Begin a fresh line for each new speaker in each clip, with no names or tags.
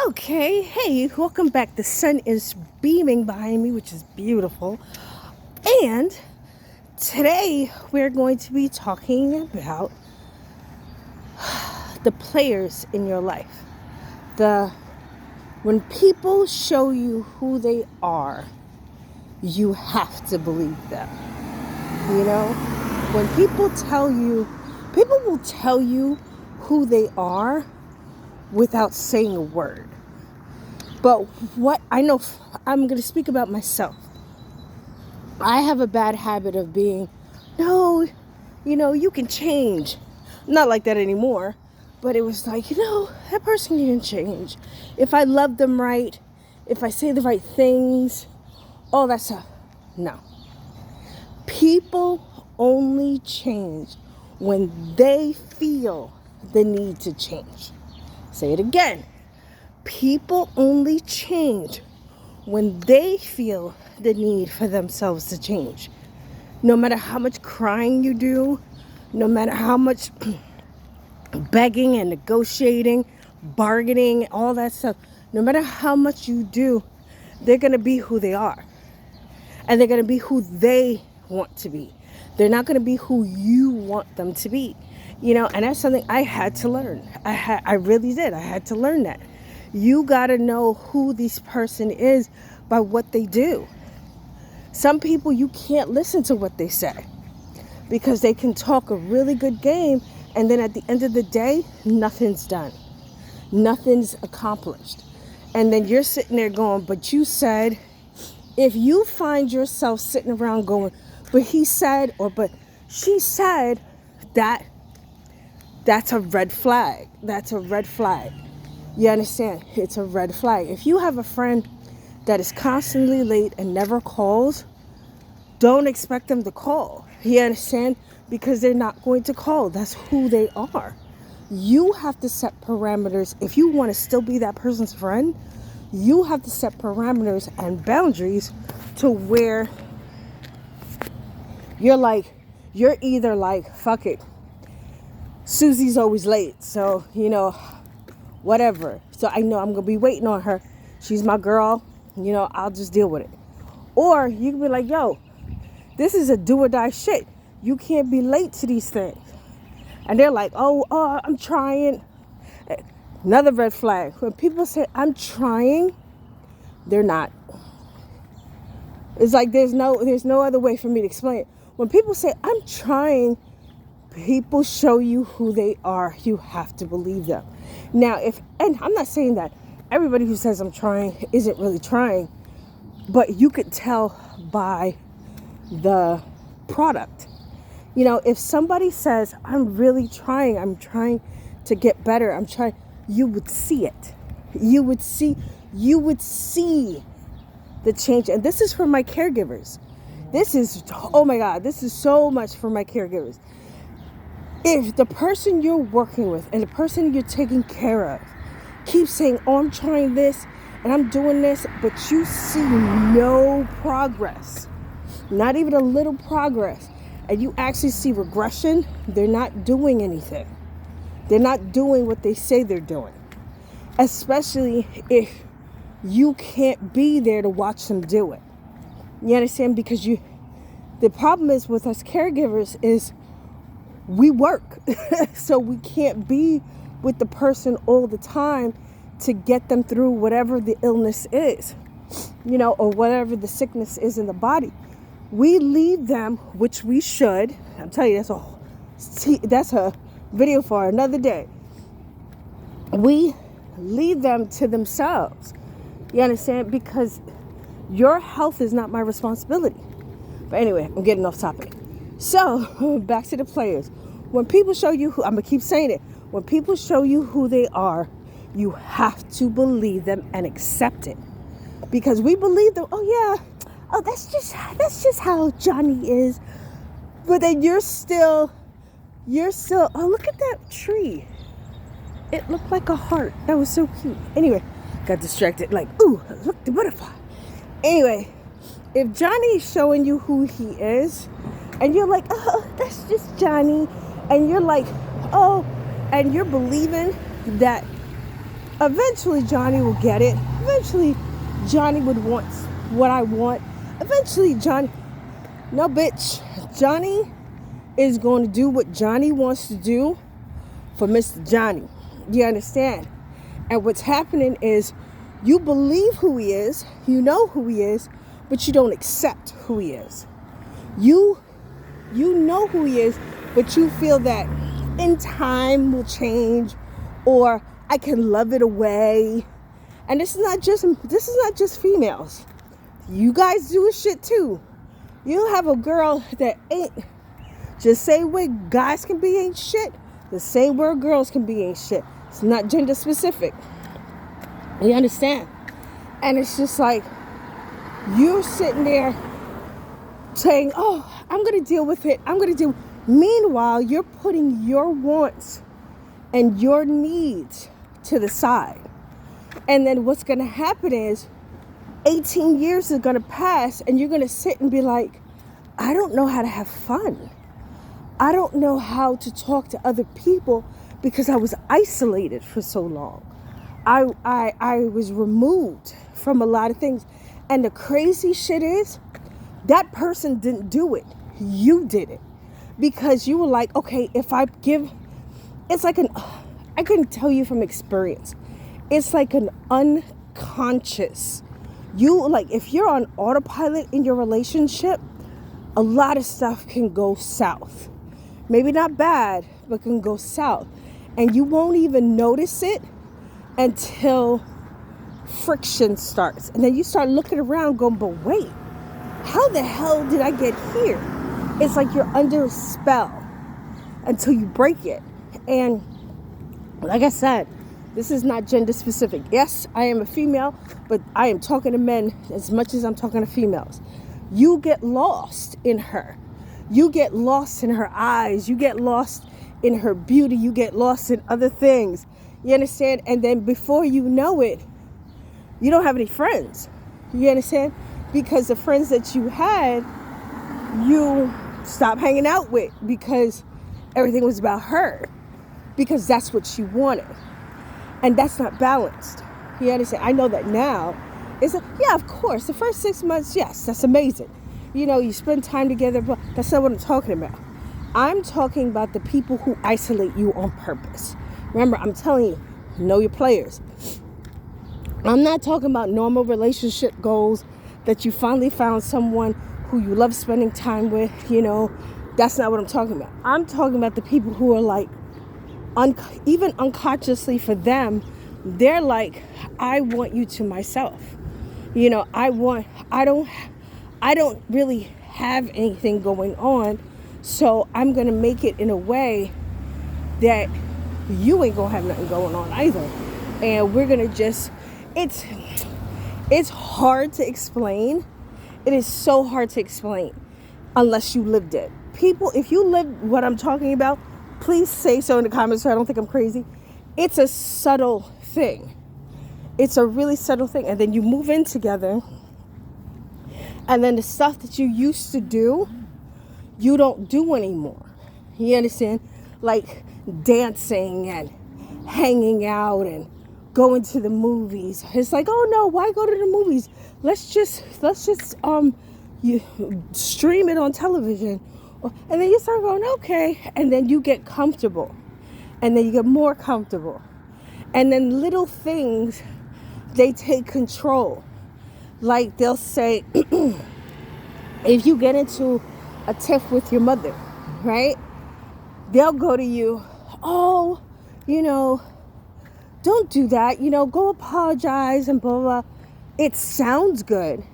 Okay, hey, welcome back. The sun is beaming behind me, which is beautiful. And today we're going to be talking about the players in your life. When people show you who they are, you have to believe them. You know, when people will tell you who they are without saying a word. But what I know, I'm going to speak about myself. I have a bad habit of being, no, you can change. Not like that anymore. But it was like, that person can change. If I love them right, if I say the right things, all that stuff. No. People only change when they feel the need to change. Say it again. People only change when they feel the need for themselves to change. No matter how much crying you do, no matter how much begging and negotiating, bargaining, all that stuff, no matter how much you do, they're going to be who they are. And they're going to be who they want to be. They're not going to be who you want them to be. And that's something I had to learn. I really did. I had to learn that. You got to know who this person is by what they do. Some people, you can't listen to what they say because they can talk a really good game, and then at the end of the day, nothing's done. Nothing's accomplished. And then you're sitting there going, but you said, if you find yourself sitting around going, but he said, or but she said, that's a red flag. That's a red flag. You understand? It's a red flag. If you have a friend that is constantly late and never calls, don't expect them to call. You understand? Because they're not going to call. That's who they are. You have to set parameters. If you want to still be that person's friend, you have to set parameters and boundaries to where you're either like, fuck it. Susie's always late. So, whatever. So I know I'm going to be waiting on her. She's my girl. I'll just deal with it. Or you can be like, yo, this is a do or die shit. You can't be late to these things. And they're like, oh, I'm trying. Another red flag. When people say, I'm trying, they're not. It's like there's no other way for me to explain it. When people say, I'm trying, people show you who they are. You have to believe them. Now, and I'm not saying that everybody who says I'm trying isn't really trying, but you could tell by the product. If somebody says, I'm really trying, I'm trying to get better, I'm trying, you would see it. You would see the change. And this is for my caregivers. Oh my God, this is so much for my caregivers. If the person you're working with and the person you're taking care of keeps saying, oh, I'm trying this and I'm doing this, but you see no progress, not even a little progress, and you actually see regression, they're not doing anything. They're not doing what they say they're doing. Especially if you can't be there to watch them do it. You understand? Because the problem is with us caregivers is we work. So we can't be with the person all the time to get them through whatever the illness is, or whatever the sickness is in the body. We leave them, which we should. I'm telling you, that's a video for another day. We leave them to themselves. You understand? Because your health is not my responsibility. But anyway, I'm getting off topic. So, back to the players. When people show you I'm going to keep saying it. When people show you who they are, you have to believe them and accept it. Because we believe them, that's just how Johnny is. But then you're still, oh, look at that tree. It looked like a heart. That was so cute. Anyway, got distracted. Like, ooh, look, the butterfly. Anyway, if Johnny's showing you who he is, and you're like, oh, that's just Johnny, and you're like, oh, and you're believing that Eventually, Johnny will get it. Eventually, Johnny would want what I want. Eventually, no, bitch. Johnny is going to do what Johnny wants to do for Mr. Johnny. Do you understand? And what's happening is you believe who he is, you know who he is, but you don't accept who he is. You know who he is, but you feel that in time will change, or I can love it away. And this is not just females. You guys do shit too. You have a girl that ain't just same way guys can be ain't shit. The same way girls can be ain't shit. It's not gender specific. You understand? And it's just like you're sitting there saying, "Oh, I'm gonna deal with it. I'm gonna deal." Meanwhile, you're putting your wants and your needs to the side. And then what's gonna happen is 18 years is gonna pass, and you're gonna sit and be like, "I don't know how to have fun. I don't know how to talk to other people because I was isolated for so long. I was removed from a lot of things." And the crazy shit is that person didn't do it. You did it. Because you were like, okay, if I give, it's like I couldn't tell you from experience. It's like an unconscious. If you're on autopilot in your relationship, a lot of stuff can go south. Maybe not bad, but can go south. And you won't even notice it until friction starts. And then you start looking around going, but wait, how the hell did I get here? It's like you're under a spell until you break it. And like I said, this is not gender specific. Yes, I am a female, but I am talking to men as much as I'm talking to females. You get lost in her. You get lost in her eyes. You get lost in her beauty. You get lost in other things. You understand? And then before you know it, you don't have any friends. You understand? Because the friends that you had, you stopped hanging out with because everything was about her. Because that's what she wanted. And that's not balanced. You understand? I know that now. Yeah, of course. The first 6 months, yes, that's amazing. You spend time together, but that's not what I'm talking about. I'm talking about the people who isolate you on purpose. Remember, I'm telling you, know your players. I'm not talking about normal relationship goals that you finally found someone who you love spending time with, That's not what I'm talking about. I'm talking about the people who are like, even unconsciously for them, they're like, I want you to myself. I don't really have anything going on, so I'm going to make it in a way that you ain't going to have nothing going on either. And we're going to just, it's hard to explain. It is so hard to explain unless you lived it. People, if you live what I'm talking about, please say so in the comments so I don't think I'm crazy. It's a subtle thing. It's a really subtle thing. And then you move in together. And then the stuff that you used to do, you don't do anymore. You understand? Like dancing and hanging out and going to the movies. It's like, oh no, why go to the movies? Let's just you stream it on television. And then you start going, okay. And then you get comfortable. And then you get more comfortable. And then little things, they take control. Like they'll say, if you get into a tiff with your mother, right? They'll go to you, oh, don't do that. Go apologize and blah, blah, blah. It sounds good,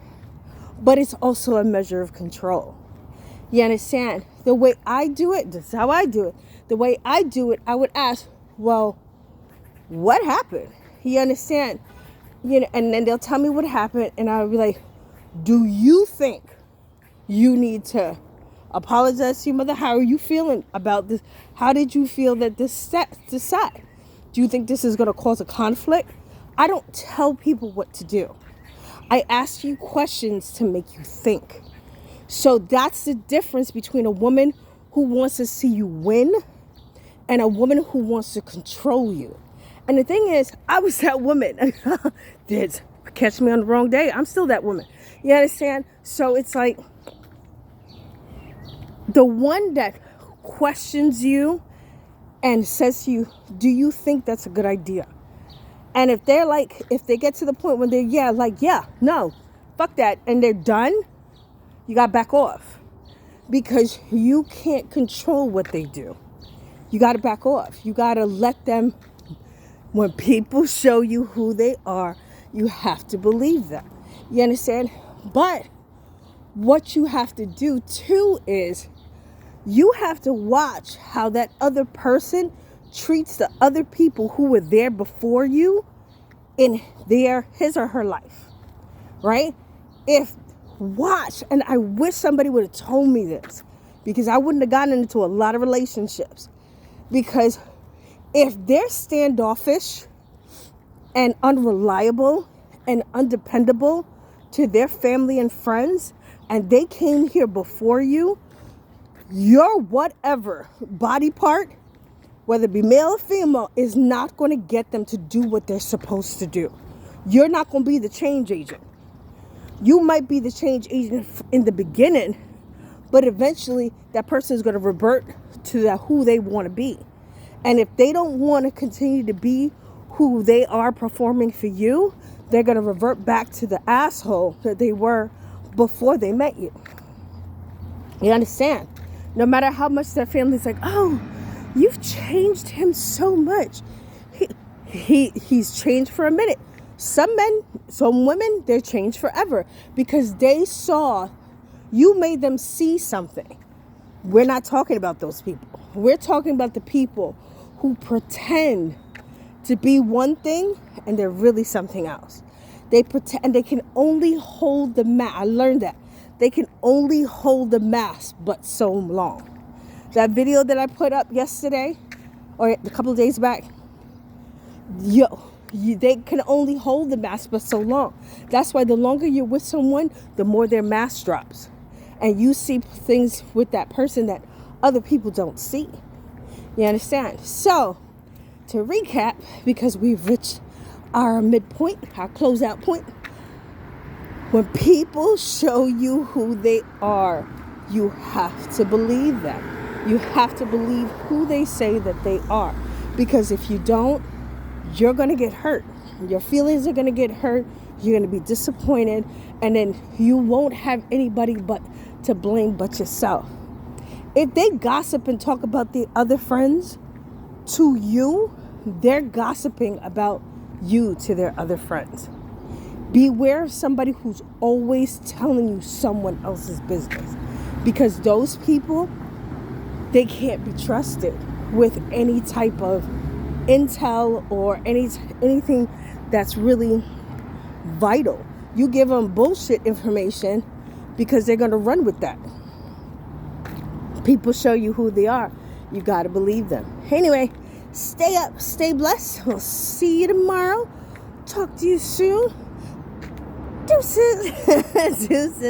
but it's also a measure of control. You understand? The way I do it, this is how I do it. The way I do it, I would ask, well, what happened? You understand? And then they'll tell me what happened, and I'll be like, do you think you need to apologize to your mother? How are you feeling about this? How did you feel that this side? Do you think this is going to cause a conflict? I don't tell people what to do. I ask you questions to make you think. So that's the difference between a woman who wants to see you win and a woman who wants to control you. And the thing is, I was that woman. Did catch me on the wrong day. I'm still that woman. You understand? So it's like the one that questions you and says to you, do you think that's a good idea? And if they're like, if they get to the point when they're, no, fuck that, and they're done, you got to back off. Because you can't control what they do. You got to back off. You got to let them, when people show you who they are, you have to believe them. You understand? But what you have to do too is you have to watch how that other person treats the other people who were there before you in his or her life, right? Watch, and I wish somebody would have told me this, because I wouldn't have gotten into a lot of relationships. Because if they're standoffish and unreliable and undependable to their family and friends, and they came here before you, your whatever body part, whether it be male or female, is not going to get them to do what they're supposed to do. You're not going to be the change agent. You might be the change agent in the beginning, but eventually that person is going to revert to who they want to be. And if they don't want to continue to be who they are performing for you, they're going to revert back to the asshole that they were before they met you. You understand? No matter how much their family's like, oh, you've changed him so much. He's changed for a minute. Some men, some women, they're changed forever because they saw, you made them see something. We're not talking about those people. We're talking about the people who pretend to be one thing and they're really something else. They pretend, and they can only hold the mask. I learned that. They can only hold the mask but so long. That video that I put up yesterday or a couple of days back, they can only hold the mask but so long. That's why the longer you're with someone, the more their mask drops. And you see things with that person that other people don't see. You understand? So, to recap, because we've reached our midpoint, our closeout point, when people show you who they are, you have to believe them. You have to believe who they say that they are. Because if you don't, you're going to get hurt. Your feelings are going to get hurt. You're going to be disappointed. And then you won't have anybody to blame but yourself. If they gossip and talk about the other friends to you, they're gossiping about you to their other friends. Beware of somebody who's always telling you someone else's business. Because those people, they can't be trusted with any type of intel or anything that's really vital. You give them bullshit information because they're going to run with that. People show you who they are. You got to believe them. Anyway, stay up, stay blessed. We'll see you tomorrow. Talk to you soon. Deuces. Deuces.